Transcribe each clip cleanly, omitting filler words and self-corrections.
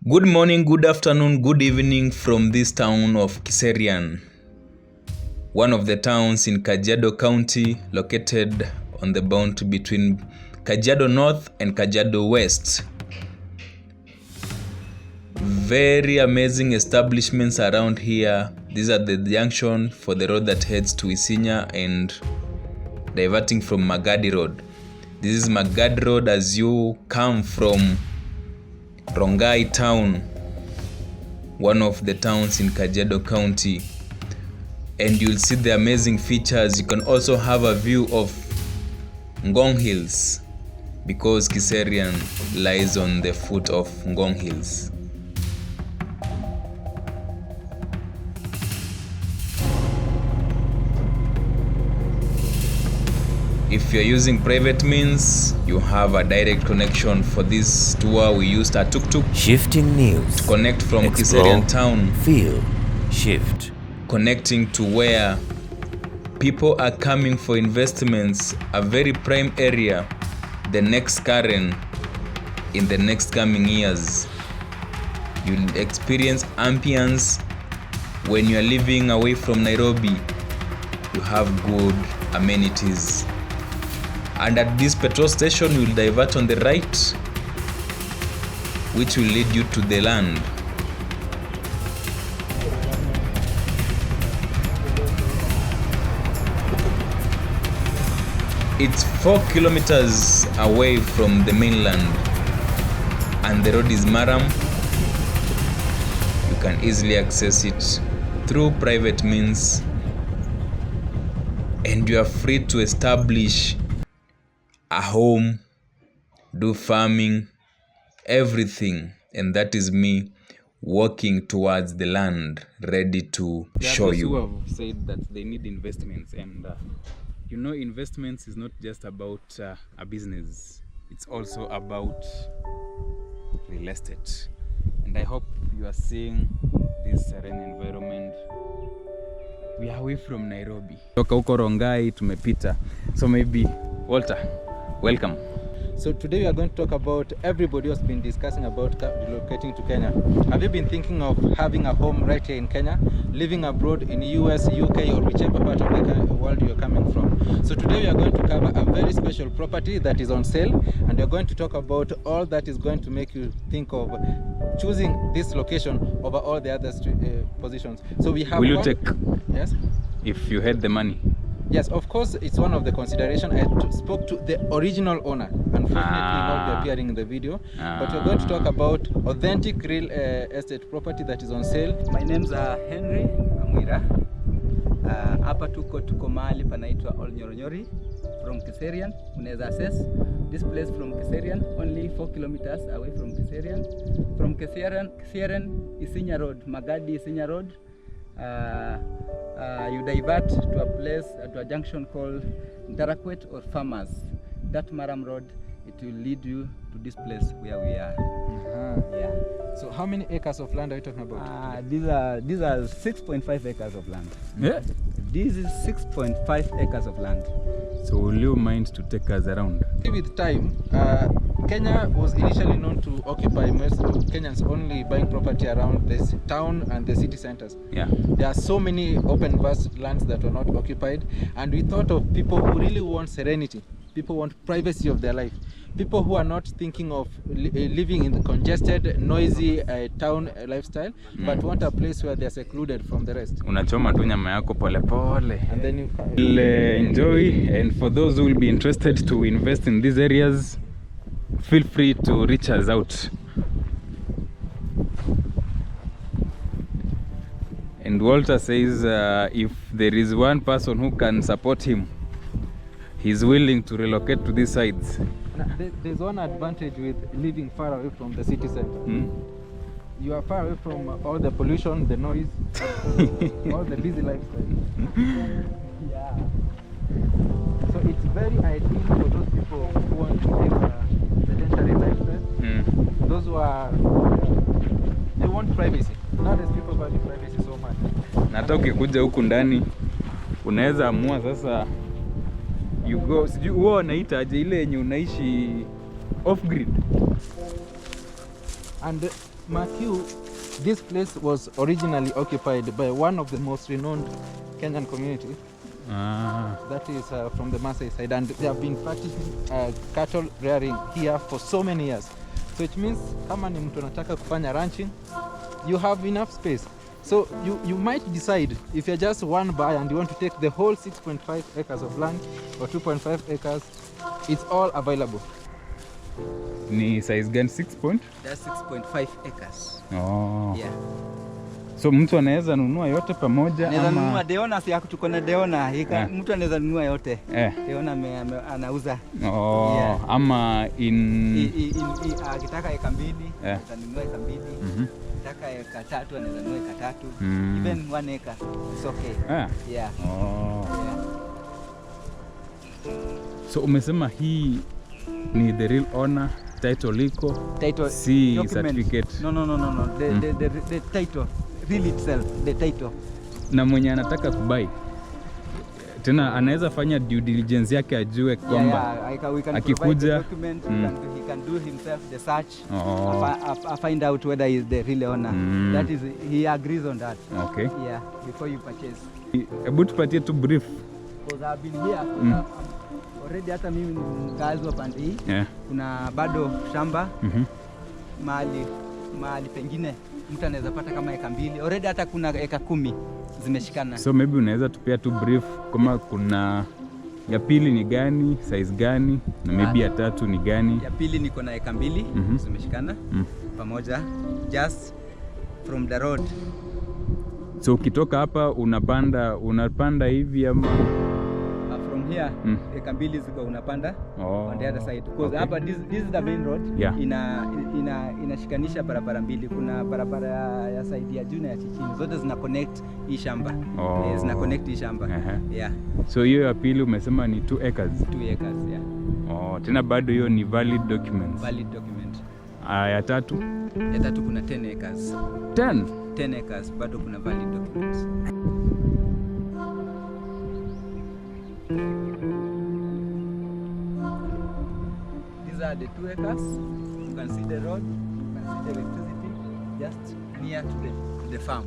Good morning, good afternoon, good evening from this town of Kiserian, one of the towns in Kajiado County, located on the boundary between Kajiado North and Kajiado West. Very amazing establishments around here. These are the junction for the road that heads to Isinya and diverting from Magadi Road. This is Magadi Road as you come from Rongai town, one of the towns in Kajiado County, and you'll see the amazing features. You can also have a view of Ngong Hills because Kiserian lies on the foot of Ngong Hills. If you're using private means, you have a direct connection. For this tour, we used a tuk-tuk. Shifting news. To connect from Explore, Kiserian town. Feel, shift. Connecting to where people are coming for investments, a very prime area, the next Karen in the next coming years. You'll experience ambience when you are living away from Nairobi. You have good amenities. And at this petrol station, you will divert on the right, which will lead you to the land. It's 4 kilometers away from the mainland, and the road is Maram. You can easily access it through private means, and you are free to establish a home, do farming, everything. And that is me walking towards the land, ready to show you. Who have said that they need investments, and investments is not just about a business, it's also about real estate. And I hope you are seeing this serene environment. We are away from Nairobi. Toka huko Rongai tumepita. So maybe Walter, welcome. So today we are going to talk about everybody has been discussing about relocating to Kenya. Have you been thinking of having a home right here in Kenya, living abroad in US, UK, or whichever part of the world you're coming from? So today we are going to cover a very special property that is on sale, and we're going to talk about all that is going to make you think of choosing this location over all the other positions. So we have. Will you take? Yes. If you had the money. Yes, of course, it's one of the considerations. I spoke to the original owner. Unfortunately, not be appearing in the video. But we're going to talk about authentic real estate property that is on sale. My name's Henry Amwira. Hapa tuko mahali panaitwa Olnyoronyori from Kiserian. Unaweza access this place from Kiserian, only 4 kilometers away from Kiserian. From Kiserian-Isinya Road, Magadi-Isinya Road. You divert to a place, to a junction called Darakwet or Farmers. That Maram Road, it will lead you to this place where we are. Yeah. So how many acres of land are you talking about? These are 6.5 acres of land. Yeah. This is 6.5 acres of land. So will you mind to take us around? With time, Kenya was initially known to occupy most of Kenyans only buying property around this town and the city centers. Yeah. There are so many open vast lands that were not occupied, and we thought of people who really want serenity. People want privacy of their life. People who are not thinking of living in the congested, noisy town lifestyle, but want a place where they are secluded from the rest. Unachoma tu nyama yako pole pole. And then you will enjoy. And for those who will be interested to invest in these areas, feel free to reach us out. And Walter says if there is one person who can support him, he's willing to relocate to these sides. Now, there's one advantage with living far away from the city center. You are far away from all the pollution, the noise, all the busy lifestyle. Yeah. So it's very ideal for those people who want to live a sedentary lifestyle. Those who are, they want privacy. Nowadays people value privacy so much. Na hata ukikuja huku ndani unaweza amua sasa you go, sijui huwa wanaita aje ile yenye unaishi off grid. And mark you, this place was originally occupied by one of the most renowned Kenyan community. That is from the Maasai side, and they have been practicing cattle rearing here for so many years. So it means kama ni mtu anataka kufanya ranching, you have enough space. So you might decide, if you're just one buyer and you want to take the whole 6.5 acres of land or 2.5 acres, it's all available. Ni size gani? 6 point? That's 6.5 acres. Oh. Yeah. So mtu anaweza nunua yote pamoja Anaweza ama nunua Deona, si yako tuko na Deona. Mtu anaweza nunua yote. Deona anauza. Oh, yeah. Ama akitaka eka 2, atanunua eka 2. Akitaka eka 3, anaweza nunua eka 3. Even 1 acre, it's okay. Yeah. Oh. Yeah. So umesema hii ni the real owner, title liko, title, si document. Certificate. No. The title, real itself, the title. Na mwenye anataka kubai tena anaweza fanya due diligence yake ajue kwamba akikuja he can do himself the search. Find out whether he is the real owner. That is, he agrees on that. Okay. Yeah, before you purchase. Hebu tupatie tu brief. Because I've been here already, hata mimi ni mkazi wa pande hii. Kuna bado shamba mahali pengine mtu anaweza pata kama eka 2. Already hata kuna eka 10 zimeshikana. So maybe unaweza tupia tu brief kama kuna ya pili ni gani, size gani, na maybe ya 3 ni gani? Ya pili niko na eka 2 zimeshikana pamoja, just from the road. So ukitoka hapa unapanda hivi ama from here eka 2 ziko unapanda on the other side, because hapa this is the main road. Inashikanisha barabara 2. Kuna barabara ya side ya juu na ya chini, zote zina connect hii shamba. Zina connect hii shamba. Yeah. So hiyo ya pili umesema ni 2 acres. 2 acres, yeah. Tena bado hiyo ni valid documents. Valid document. Ya 3? Ya 3 kuna 10 acres. 10 acres bado kuna valid documents. These are the 2 acres. You can see the road, you can see the electricity just near to the farm.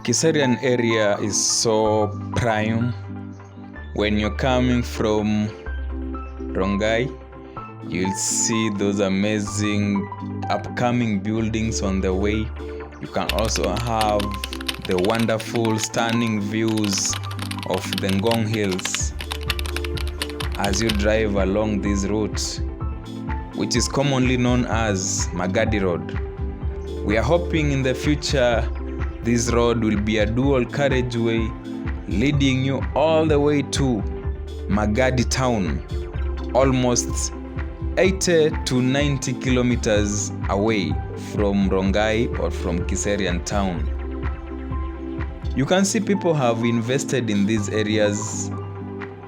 Kiserian area is so prime. When you're coming from Rongai, you'll see those amazing upcoming buildings on the way. You can also have the wonderful stunning views of the Ngong Hills as you drive along this route, which is commonly known as Magadi Road. We are hoping in the future this road will be a dual carriageway leading you all the way to Magadi town, almost 80 to 90 kilometers away from Rongai or from Kiserian town. You can see people have invested in these areas,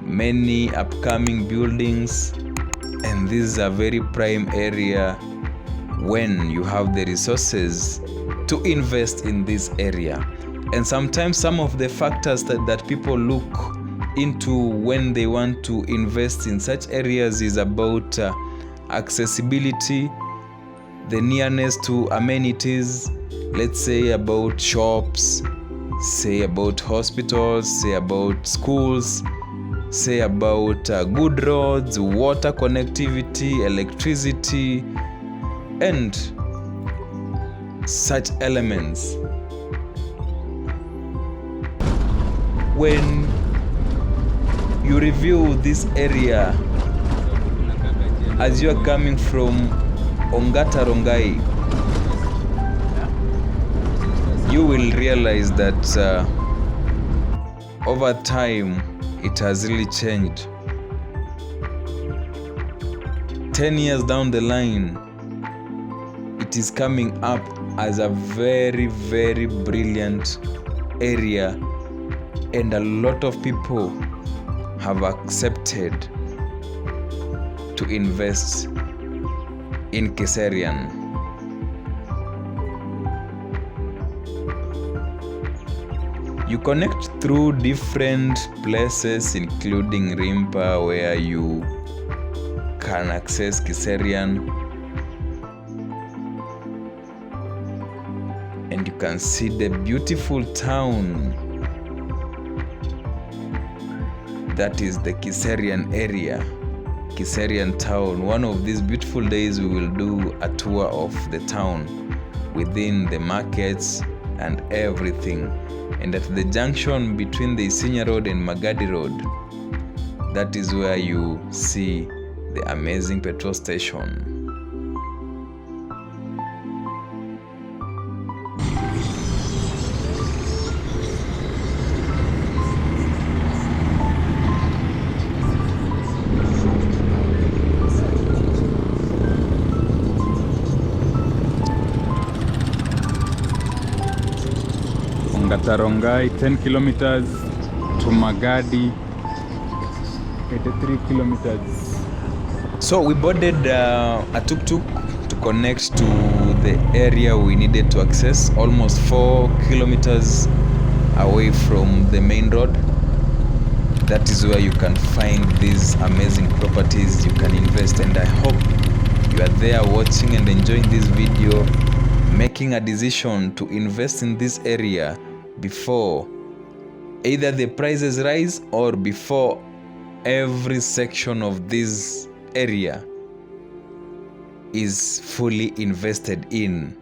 many upcoming buildings, and this is a very prime area when you have the resources to invest in this area. And sometimes some of the factors that people look into when they want to invest in such areas is about accessibility, the nearness to amenities, let's say about shops, say about hospitals, say about schools, say about good roads, water connectivity, electricity, and such elements. When you review this area as you are coming from Ongata Rongai, you will realize that over time it has really changed. 10 years down the line, it is coming up as a very, very brilliant area, and a lot of people have accepted to invest in Kiserian. You connect through different places, including Rimpa, where you can access Kiserian, and you can see the beautiful town that is the Kiserian area, Kiserian town. One of these beautiful days we will do a tour of the town within the markets and everything. And at the junction between the Isinya Road and Magadi Road, that is where you see the amazing petrol station. Ongata Rongai, 10 kilometers to Magadi, 83 kilometers. So we boarded a tuk-tuk to connect to the area we needed to access, almost 4 kilometers away from the main road. That is where you can find these amazing properties you can invest, and I hope you are there watching and enjoying this video, making a decision to invest in this area before either the prices rise or before every section of this area is fully invested in.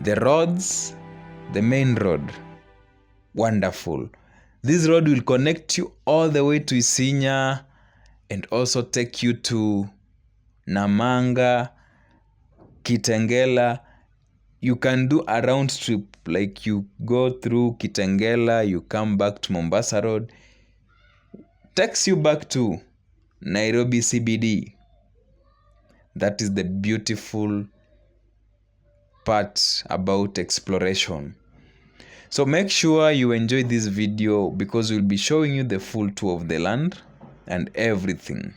The roads, the main road, wonderful. This road will connect you all the way to Isinya and also take you to Namanga, Kitengela. You can do a round trip, like you go through Kitengela, you come back to Mombasa Road, takes you back to Nairobi CBD. That is the beautiful part about exploration. So make sure you enjoy this video, because we'll be showing you the full tour of the land and everything.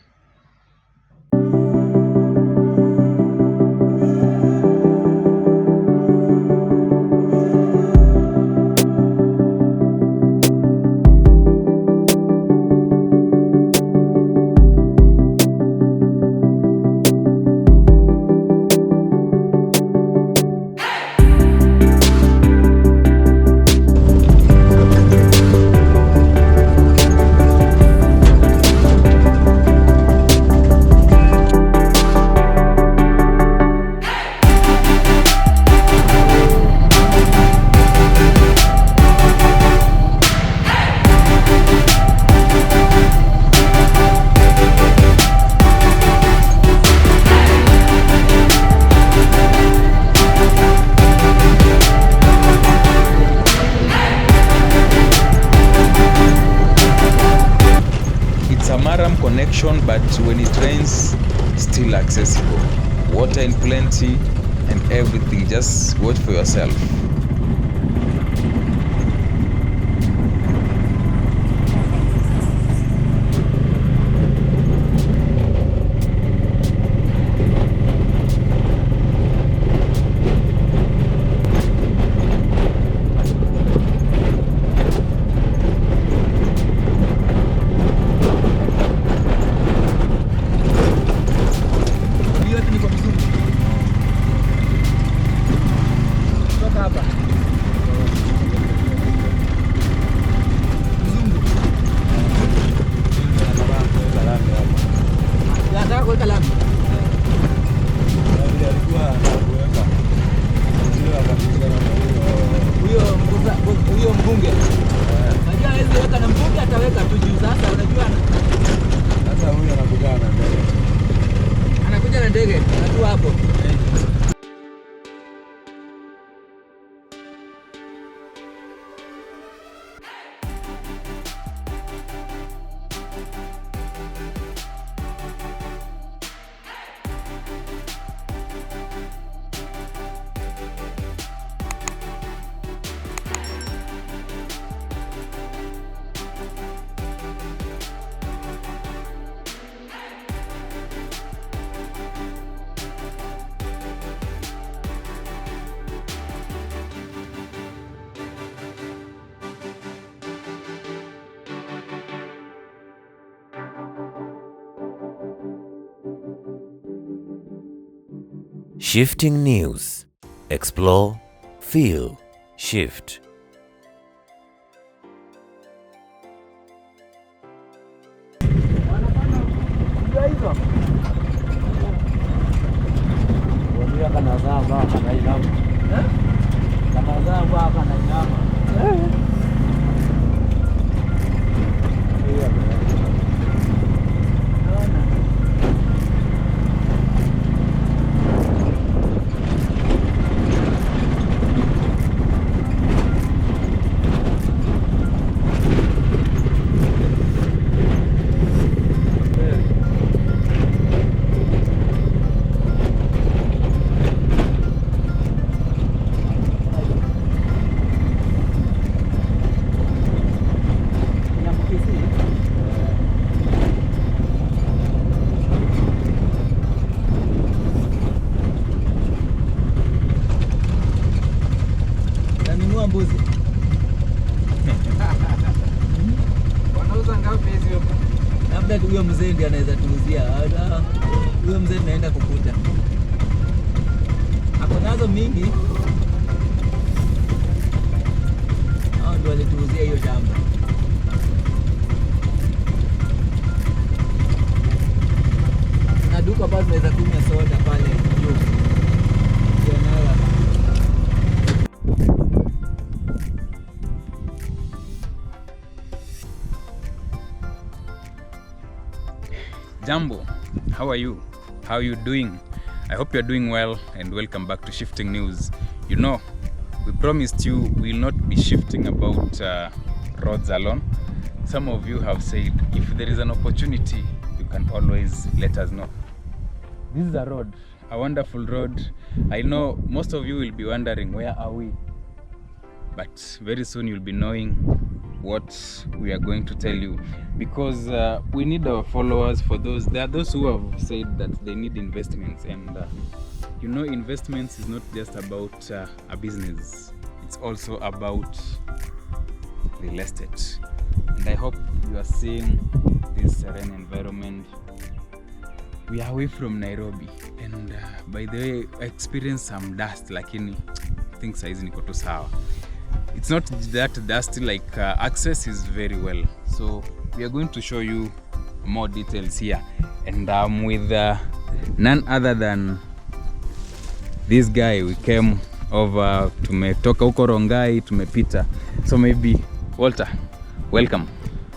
Connection, but when it rains, still accessible. Water in plenty and everything. Just watch for yourself. Huyo mbunge najua hawezi weka na mbunge ataweka tu juu. Sasa unajua sasa huyu anakuja na ndege, anakuja na ndege tu hapo. Shifting News. Explore, feel, shift. Mbuzi. Wanauza ngapi hizo? Labda huyo mzee ndiye anaweza tuuzia. Huyo mzee tunaenda kukuta. Hapo nazo mingi. Hao ndio walituuzia hiyo shamba. Na duka bado tunaweza kunywa soda pale juu. Jambo, how are you? How are you doing? I hope you're doing well and welcome back to Shifting News. You know, we promised you we'll not be shifting about roads alone. Some of you have said if there is an opportunity, you can always let us know. This is a road, a wonderful road. I know most of you will be wondering, where are we? But very soon you'll be knowing what we are going to tell you, because we need our followers. For those, there are those who have said that they need investments, and you know, investments is not just about a business, it's also about real estate. And I hope you are seeing this serene environment. We are away from Nairobi, and by the way, I experienced some dust, lakini I think saizi niko tu sawa. It's not that dusty, like access is very well. So we are going to show you more details here, and I'm with none other than this guy. We came over, tumetoka huko Rongai, tumepita. So maybe Walter, welcome.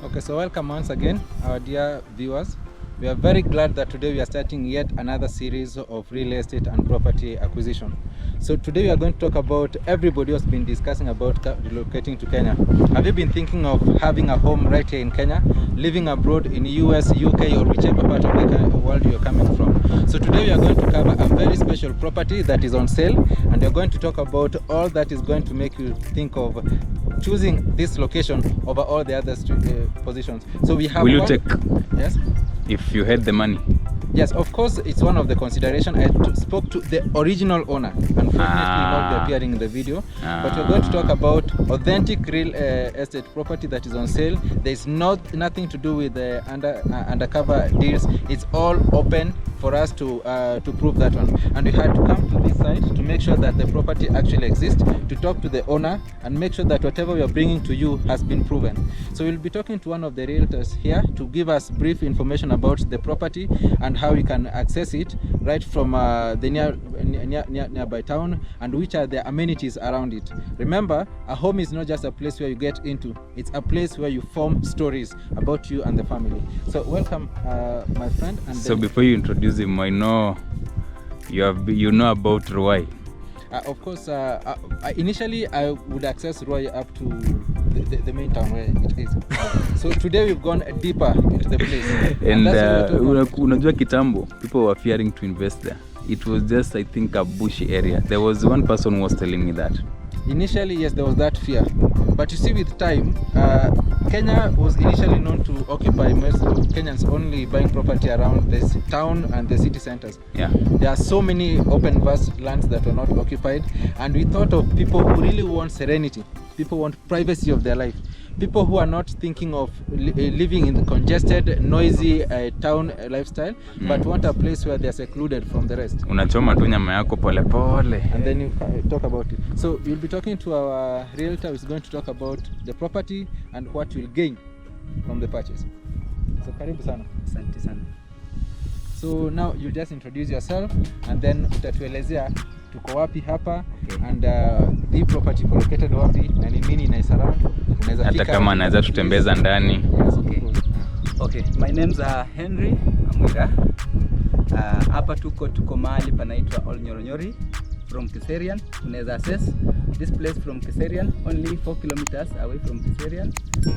Okay, so welcome once again, our dear viewers. We are very glad that today we are starting yet another series of real estate and property acquisition. So today we are going to talk about, everybody has been discussing about relocating to Kenya. Have you been thinking of having a home right here in Kenya, living abroad in US, UK, or whichever part of the world you're coming from? So today we are going to cover a very special property that is on sale, and we're going to talk about all that is going to make you think of choosing this location over all the other positions. So we have. Will you take? Yes. If you had the money. Yes, of course, it's one of the consideration. I spoke to the original owner. Unfortunately, not be appearing in the video. But we're going to talk about authentic real estate property that is on sale. There's nothing to do with the undercover deals. It's all open for us to prove that one. And we had to come to this site to make sure that the property actually exists, to talk to the owner and make sure that whatever we are bringing to you has been proven. So we'll be talking to one of the realtors here to give us brief information about the property and how you can access it right from the nearby town, and which are the amenities around it. Remember, a home is not just a place where you get into, it's a place where you form stories about you and the family. So welcome, my friend. And so before you introduce him, I know you know about Roy. Of course, initially I would access Roy up to the main town where it is. So today we've gone deeper into the place. And unajua kitambo, people were fearing to invest there. It was just, I think, a bushy area. There was one person who was telling me that. Initially, yes, there was that fear. But you see, with time, Kenya was initially known to occupy most of Kenyans only buying property around this town and the city centers. Yeah. There are so many open vast lands that were not occupied, and we thought of people who really want serenity. People want privacy of their life. People who are not thinking of living in the congested, noisy town lifestyle, but want a place where they're secluded from the rest. Unachoma tu nyama yako pole pole. And then you talk about it. So you'll be talking to our realtor who's going to talk about the property and what you'll gain from the purchase. So karibu sana. Asante sana. So now you just introduce yourself and then utatuelezea tuko wapi hapa, and the property located wapi na ni nini ina surround. Unaweza Hata kama anaweza tutembeza ndani. Yes, Okay, my name's Henry Amwira. Hapa tuko mahali panaitwa Olnyoronyori from Kiserian. Unaweza access this place from Kiserian, only 4 kilometers away from Kiserian.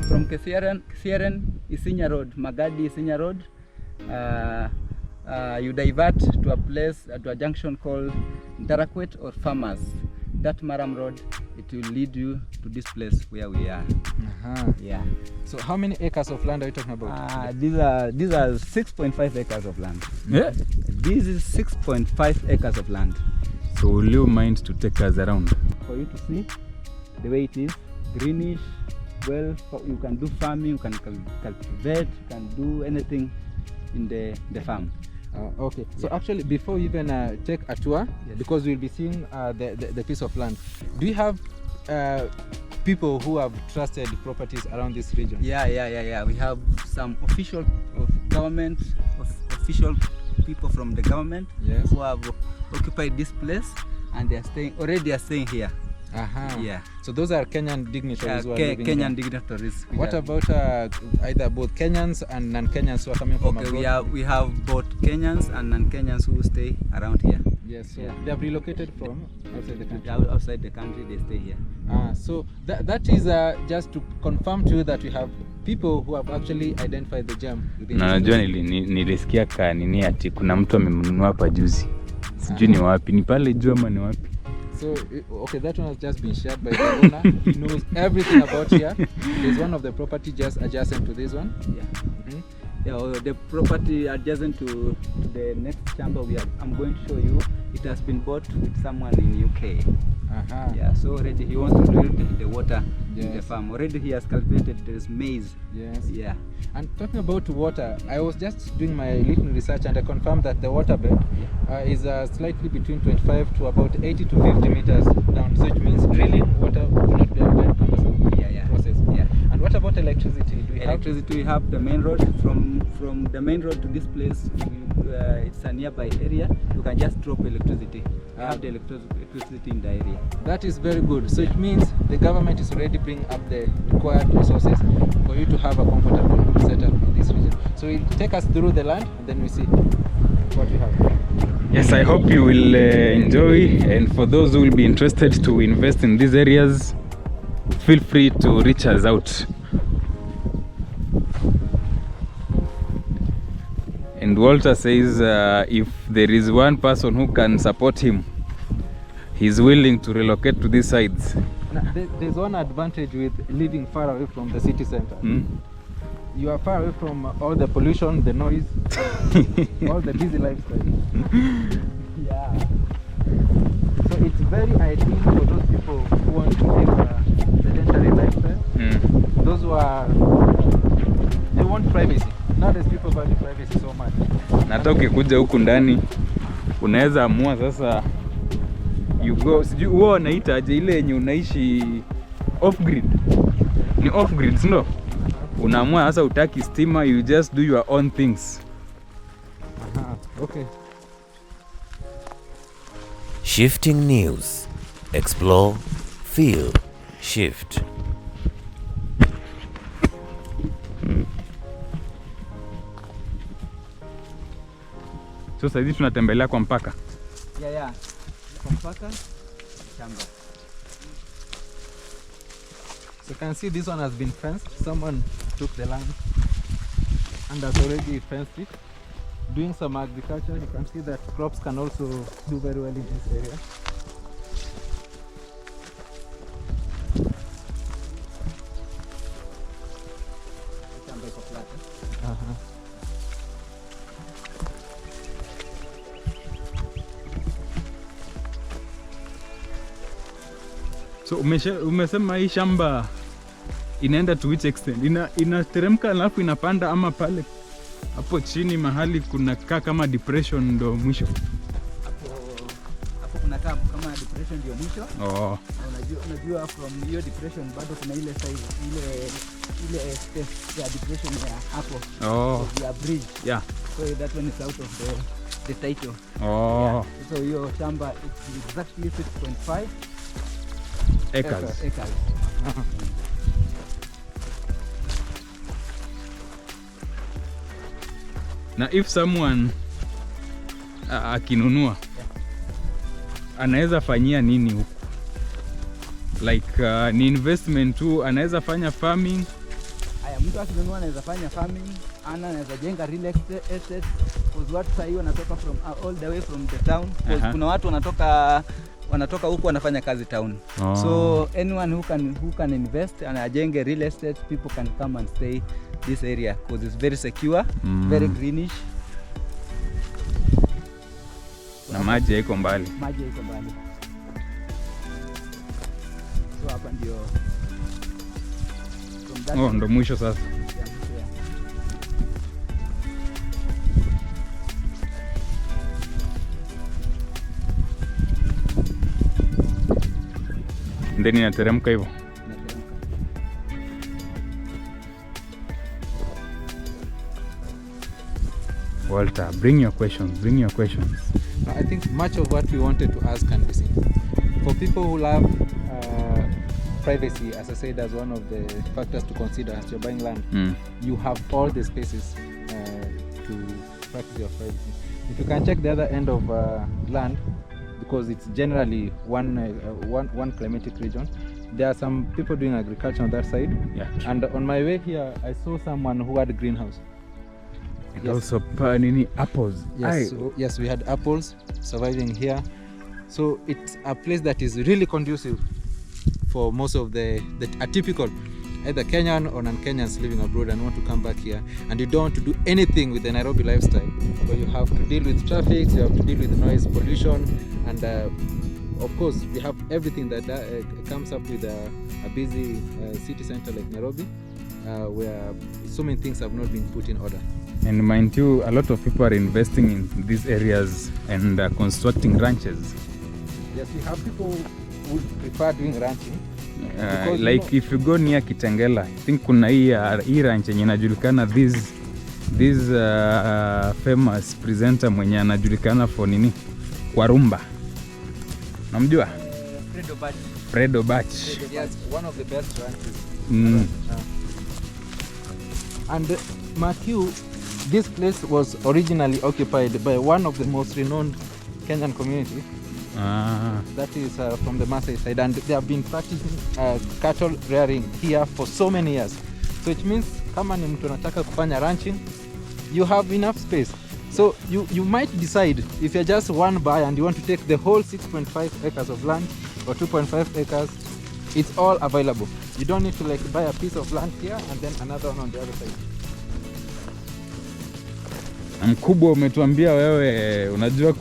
From Kiserian-Isinya Road, Isinya Road. You divert to a place, to a junction called Ndarakwet or Farmers. That Maram Road, it will lead you to this place where we are. Yeah. So how many acres of land are you talking about? These are 6.5 acres of land. Yeah. This is 6.5 acres of land. So will you mind to take us around? For you to see the way it is, greenish, well, you can do farming, you can cultivate, you can do anything in the farm. Okay, so actually before you even take a tour, because we'll be seeing the piece of land, do you have people who have trusted properties around this region? Yeah. We have some official people from the government who have occupied this place, and they are staying here. Yeah. So those are Kenyan dignitaries who are living Kenyan here. dignitaries. What about either both Kenyans and non-Kenyans who are coming from abroad? We have both Kenyans and non-Kenyans who stay around here. Yes, so they have relocated from outside the country. Outside the country, they stay here. So that is just to confirm to you that we have people who have actually identified the gem within. Na najua nilisikia nini ati kuna mtu amenunua hapa juzi. Sijui ni wapi, ni pale juu ama ni wapi? So, okay, that one has just been shared by the owner. He knows everything about here. There's one of the property just adjacent to this one. The property adjacent to the next chamber I'm going to show you, it has been bought with someone in UK. Yeah, so already he wants to build the water in the farm. Already he has cultivated, there's maize. Yes. Yeah. And talking about water, I was just doing my little research and I confirmed that the water bed is slightly between 25 to about 80 to 50 meters down. So it means drilling water will not be a very cumbersome process. Yeah. And what about electricity? Do we Electricity, we have the main road. From the main road to this place, it's a nearby area. You can just drop electricity. We have the electricity in the area. That is very good. So it means the government is already bringing up the required resources for you to have a comfortable setup in this region. So we'll take us through the land and then we see what we have. Yes, I hope you will enjoy, and for those who will be interested to invest in these areas, feel free to reach us out. And Walter says if there is one person who can support him, he's willing to relocate to these sides. Now, there's one advantage with living far away from the city center. You are far away from all the pollution, the noise, all the busy lifestyle. Yeah. So it's very ideal for those people who want to live a sedentary lifestyle. Those who are, they want privacy. Nowadays people value privacy so much. Na hata ukikuja huku ndani unaweza amua sasa you go, sijui huwa unaita aje ile yenye unaishi off grid. Ni off grid, no? Unaamua sasa utaki stima, you just do your own things. Okay. Shifting news. Explore, feel, shift. So sasa hivi tunatembelea kwa mpaka. Yeah. Kwa mpaka shamba. So you can see this one has been fenced. Someone took the land and has already fenced it. Doing some agriculture, you can see that crops can also do very well in this area. So umesema hii shamba inaenda to which extent? Inateremka alafu inapanda, ama pale hapo chini mahali kuna kama depression ndo mwisho? Hapo kuna kama depression ndio mwisho. Oh. Unajua from hiyo depression bado kuna ile size ile space ya depression ya hapo. Oh. So ya bridge. Yeah. So that one is out of the title. Oh. Yeah. So hiyo shamba it's exactly 6.5 acres. Na if someone akinunua anaweza fanyia nini huku? Like ni investment tu, anaweza fanya farming? Haya, mtu akinunua anaweza fanya farming, anaweza jenga real estate, because watu sasa wanatoka from all the way from the town, because kuna watu wanatoka huku wanafanya kazi town. Oh. So anyone who can invest and ajenge real estate, people can come and stay this area because it's very secure, very greenish. Na maji haiko mbali. Maji haiko mbali. So hapa ndio ndo mwisho sasa. Ndeni inateremka hivyo. Walter, bring your questions. I think much of what we wanted to ask can be seen. For people who love privacy, as I said, as one of the factors to consider as you're buying land, you have all the spaces to practice your privacy. If you can check the other end of land, because it's generally one climatic region, there are some people doing agriculture on that side. Yeah. And on my way here, I saw someone who had a greenhouse. And also apples. Yes, we had apples surviving here. So it's a place that is really conducive for most of the atypical, either Kenyan or non-Kenyans living abroad and want to come back here. And you don't want to do anything with the Nairobi lifestyle, where you have to deal with traffic, you have to deal with noise pollution, and of course we have everything that comes up with a busy city center like Nairobi, where so many things have not been put in order. And mind you, a lot of people are investing in these areas and constructing ranches. Yes, we have people who prefer doing ranching. Like if you go near Kitengela, I think kuna hii ranch yenye inajulikana, this famous presenter mwenye anajulikana for nini? Kwa rumba. Namjua? Fredo Batch. Yes, one of the best ranches. And Matthew, this place was originally occupied by one of the most renowned Kenyan community. That is from the Maasai side, and they have been practicing cattle rearing here for so many years. So it means kama ni mtu anataka kufanya ranching, you have enough space. So you might decide, if you're just one buyer and you want to take the whole 6.5 acres of land or 2.5 acres, it's all available. You don't need to like buy a piece of land here and then another one on the other side. Mkubwa, umetuambia wewe, unajua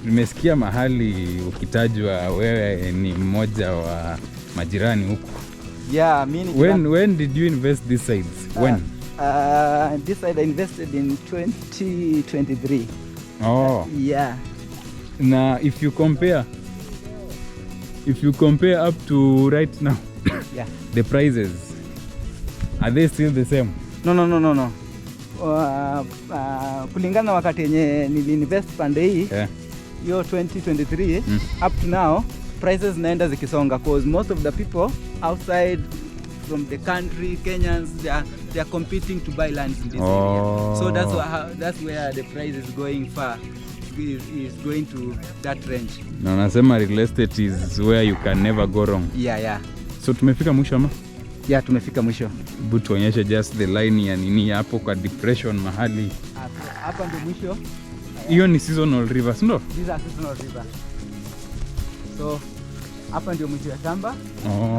nimesikia mahali ukitajwa wewe ni mmoja wa majirani huku. Yeah, when did you invest these sides? When? This side I invested in 2023. Oh. Yeah. Now if you compare up to right now, yeah, the prices, are they still the same? No. Kulingana wakati yenye niliinvest pande hii, hiyo 2023 up to now prices naenda zikisonga, because most of the people outside from the country, Kenyans, they are competing to buy land in this area. So that's where the price is going far. Is going to that range. Na nasema real estate is where you can never go wrong. Yeah. So tumefika mwisho ama? Yeah, tumefika mwisho. Hebu tuonyeshe just the line ya nini hapo kwa depression mahali. Hapa ndio mwisho. Hiyo ni seasonal rivers, no? These are seasonal rivers. So hapa ndio mwisho ya shamba.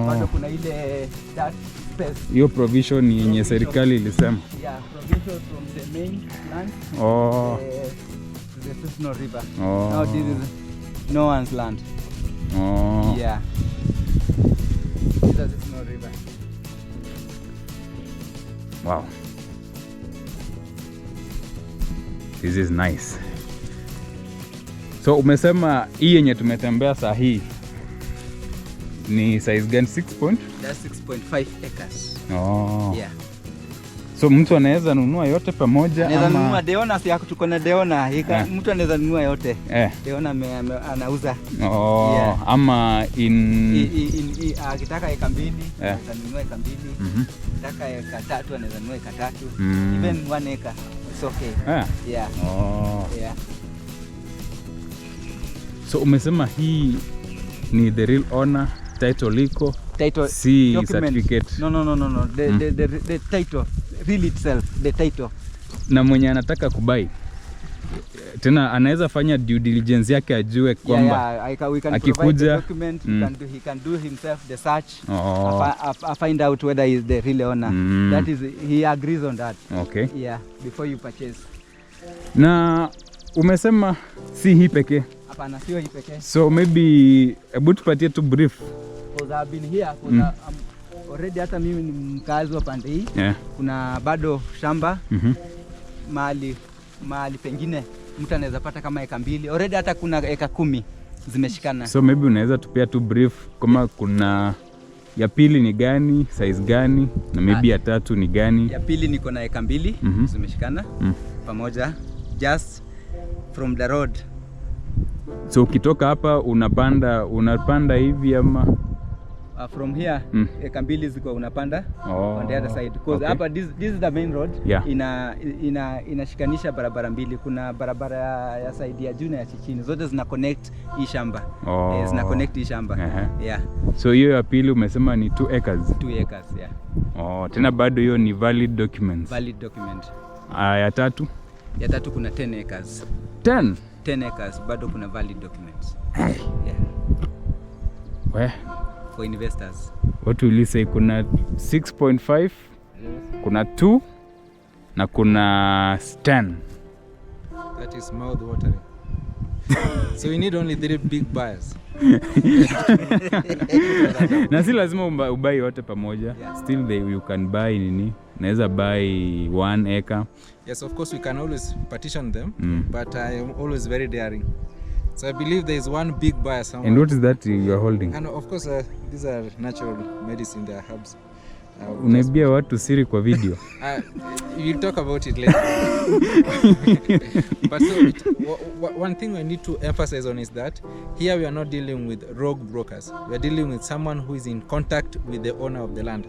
Bado kuna ile that space. Hiyo provision yenye serikali ilisema. Yeah, provision from the main land. To the seasonal river. Now this is no one's land. Yeah. there's no river. Wow. This is nice. So umesema hii yenye tumetembea saa hii ni size gani? 6 point? That's 6.5 acres. Oh. Yeah. So mtu anaweza nunua yote pamoja Anaweza ama nunua Deona, si tuko na Deona. Mtu anaweza nunua yote. Deona anauza. Oh, Yeah. Ama akitaka eka 2, anaweza nunua eka 2. Akitaka eka 3, anaweza nunua eka 3. Even 1 acre. It's okay. Yeah. Oh. Yeah. So umesema hii ni the real owner, title iko, Title, si document. certificate. No. The title, real itself, the title. Na mwenye anataka kubai tena anaweza fanya due diligence yake ajue kwamba we can akikuja, provide the document, he can do himself the search, find out whether he is the real owner. That is, he agrees on that. Okay. Yeah, before you purchase. Na umesema si hii pekee. Hapana, sio hii pekee. So maybe hebu tupatie tu brief. Because I've been here, already hata mimi ni mkazi wa pande hii. Yeah. Kuna bado shamba mahali pengine mtu anaweza pata kama eka 2. Already hata kuna eka 10 zimeshikana. So maybe unaweza tupia tu brief kama kuna ya pili ni gani, size gani, na maybe ya tatu ni gani? Ya pili niko na eka 2 zimeshikana pamoja, just from the road. So ukitoka hapa unapanda hivi ama from here eka 2 ziko unapanda on the other side, because hapa this is the main road. Yeah. Inashikanisha barabara mbili. Kuna barabara ya side ya juu na ya chini, zote zina connect hii shamba. Zina connect hii shamba. Yeah. So hiyo ya pili umesema ni 2 acres. 2 acres, yeah. Oh, tena bado hiyo ni valid documents. Valid document. Ya tatu? Ya tatu kuna 10 acres. 10 acres bado kuna valid documents. Yeah. Where? For investors. What will you say? Kuna 6.5, kuna 2 na kuna 10. That is mouth watering. So we need only 3 big buyers. Na si lazima ubai yote pamoja. Yeah. Still you can buy nini? Naweza buy 1 acre. Yes, of course we can always partition them, but I am always very daring. So I believe there is one big buyer somewhere. And what is that you are holding? And of course these are natural medicine, they are herbs. Unaibia watu siri kwa video. We'll talk about it later. But so one thing we need to emphasize on is that here we are not dealing with rogue brokers. We are dealing with someone who is in contact with the owner of the land.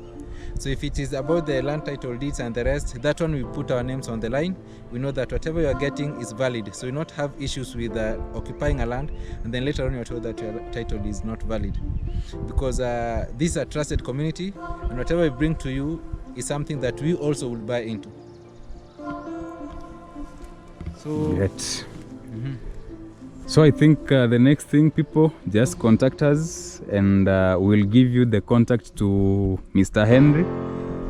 So if it is about the land title deeds and the rest, that one we put our names on the line. We know that whatever you are getting is valid. So you not have issues with occupying a land and then later on you are told that your title is not valid. Because this is a trusted community and whatever we bring to you is something that we also will buy into. So Yet. So I think the next thing, people, just contact us and we'll give you the contact to Mr. Henry,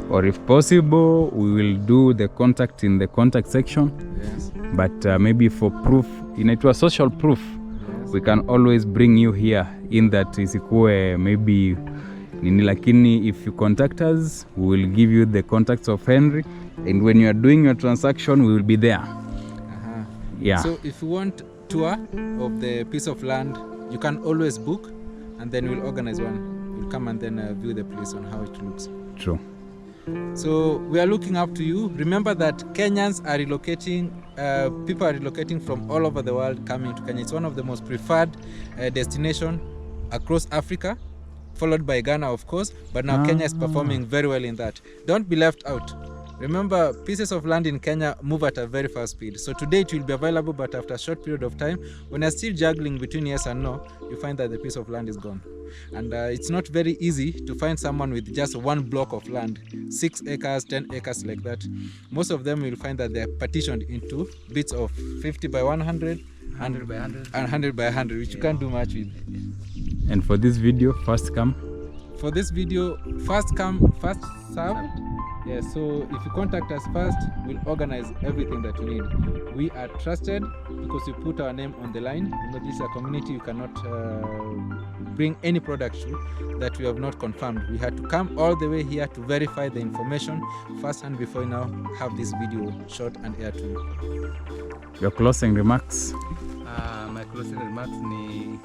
or if possible we will do the contact in the contact section. yes. But maybe for proof, inaitwa social proof, we can always bring you here in that isikuwe maybe nini, lakini if you contact us we will give you the contacts of Henry, and when you are doing your transaction we will be there. Yeah. So if you want tour of the piece of land, you can always book and then we'll organize one. We'll come and then view the place on how it looks. True. So we are looking up to you. Remember that Kenyans are relocating, people are relocating from all over the world coming to Kenya. It's one of the most preferred destination across Africa, followed by Ghana of course, but now Kenya is performing very well in that. Don't be left out. Remember, pieces of land in Kenya move at a very fast speed. So today it will be available, but after a short period of time, when you're still juggling between yes and no, you find that the piece of land is gone. And it's not very easy to find someone with just one block of land, 6 acres, 10 acres like that. Most of them will find that they're partitioned into bits of 50 by 100, 100 by 100, and 100 by 100, which you can't do much with. And for this video, first come. For this video, first come, first served. Yeah, so if you contact us first, we'll organize everything that you need. We are trusted because we put our name on the line. You know, this is a community, you cannot bring any product that we have not confirmed. We had to come all the way here to verify the information firsthand before we now have this video shot and aired to you. Your closing remarks? My closing remarks ni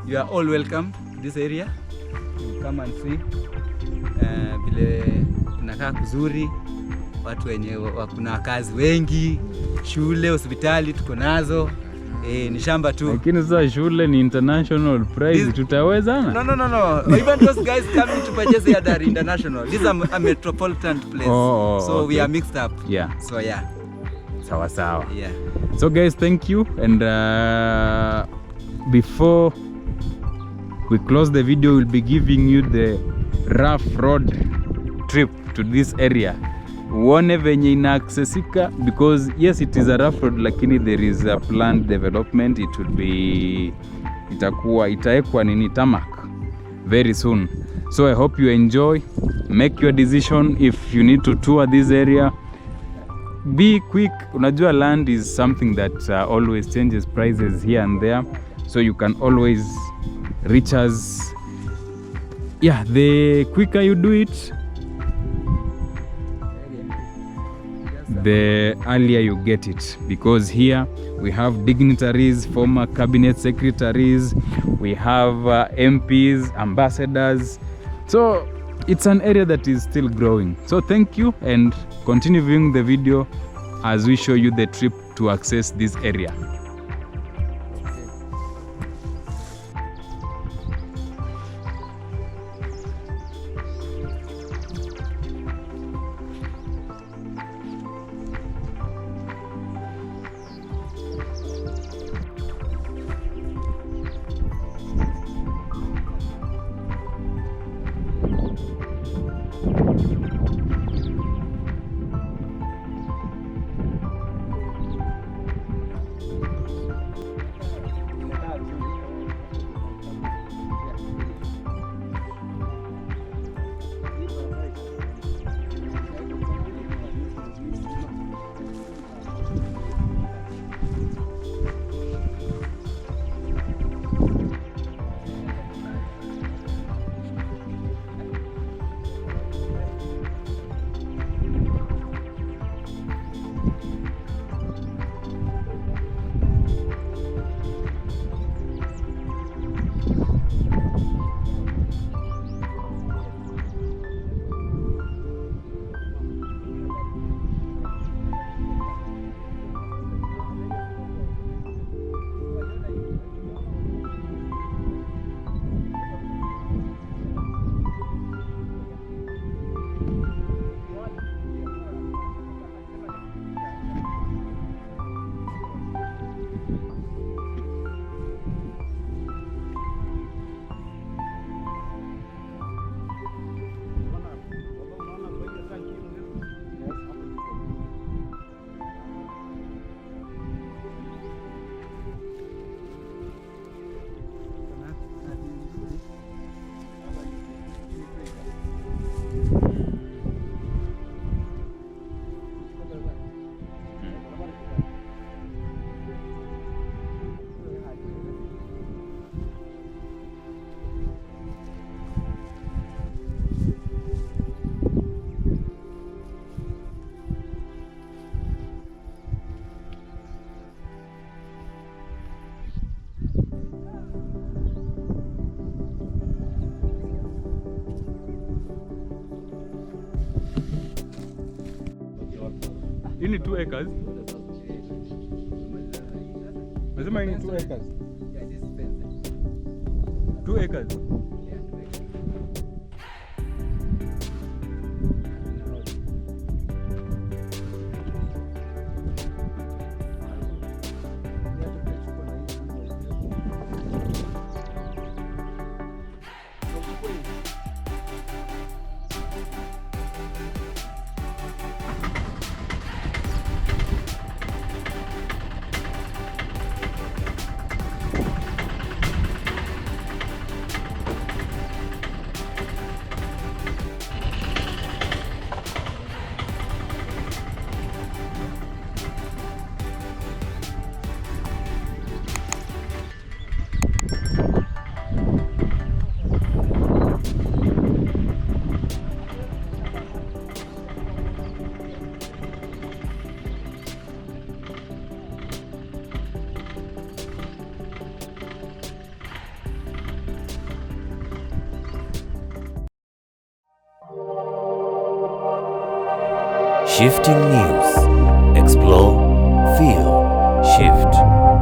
you are all welcome to this area. You come and see vile inakaa kuzuri, watu wenye kuna wakazi wengi, shule, hospitali tuko nazo. Ni shamba tu. Lakini sasa shule ni international price, tutawezana? No. Even those guys coming to purchase here are international. This is a metropolitan place. So okay. We are mixed up. Yeah. So yeah. Sawa. Yeah. So guys, thank you. And before we close the video, we'll be giving you the rough road trip to this area. Uone venye inaaccessika, because yes, it is a rough road, lakini there is a planned development. It will be itaekwa nini tarmac very soon. So I hope you enjoy. Make your decision if you need to tour this area. Be quick. Unajua land is something that always changes prices here and there, so you can always reach us. Yeah, the quicker you do it, the earlier you get it, because here we have dignitaries, former cabinet secretaries, we have MPs, ambassadors, so it's an area that is still growing. So thank you, and continue viewing the video as we show you the trip to access this area. Hii ni 2 acres. Nasema hii ni 2 acres. 2 acres. Shifting News. Explore, feel, shift.